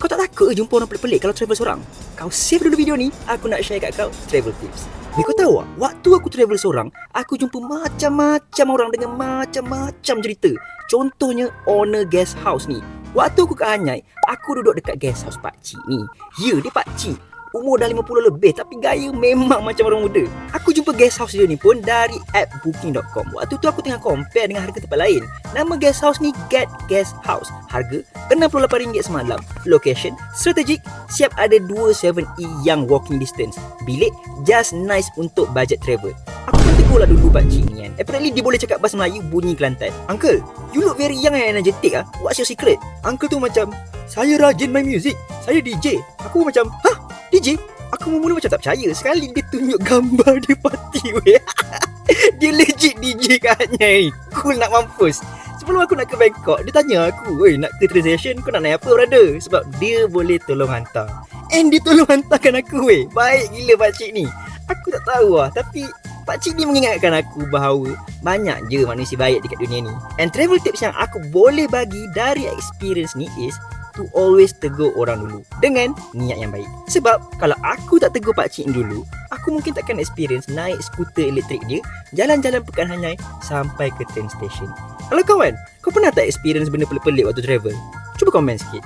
Kau tak takut ke jumpa orang pelik-pelik kalau travel seorang? Kau save dulu video ni, aku nak share kat kau travel tips. Kau tahu tak, waktu aku travel seorang, aku jumpa macam-macam orang dengan macam-macam cerita. Contohnya owner guest house ni. Waktu aku kat Hanyai, aku duduk dekat guest house pakcik ni. Ya, dia pakcik. Umur dah 50 lebih tapi gaya memang macam orang muda. Aku jumpa guest house dia ni pun dari app booking.com. Waktu tu aku tengah compare dengan harga tempat lain. Nama guest house ni Get Guest House. Harga RM68 semalam. Location strategik, siap ada 27E yang walking distance. Bilik just nice untuk budget travel. Aku pun tegur lah dulu pakcik ni kan. Apparently dia boleh cakap bahasa Melayu bunyi Kelantan. Uncle, you look very young and energetic ah. What's your secret? Uncle tu macam, saya rajin main music. Saya DJ. Aku pun macam, hah? DJ? Aku mula macam tak percaya. Sekali dia tunjuk gambar dia party weh. Dia legit DJ kat Hanyai. Cool nak mampus. Sebelum aku nak ke Bangkok, dia tanya aku, weh nak ke transaction kau nak naik apa brother? Sebab dia boleh tolong hantar. And dia tolong hantarkan aku weh. Baik gila pakcik ni. Aku tak tahu lah. Tapi pakcik ni mengingatkan aku bahawa banyak je manusia baik dekat dunia ni. And travel tips yang aku boleh bagi dari experience ni is to always tegur orang dulu dengan niat yang baik. Sebab kalau aku tak tegur pakcik dulu, aku mungkin takkan experience naik skuter elektrik dia jalan-jalan Pekan Hanyai sampai ke train station. Kalau kawan, kau pernah tak experience benda pelik-pelik waktu travel? Cuba komen sikit.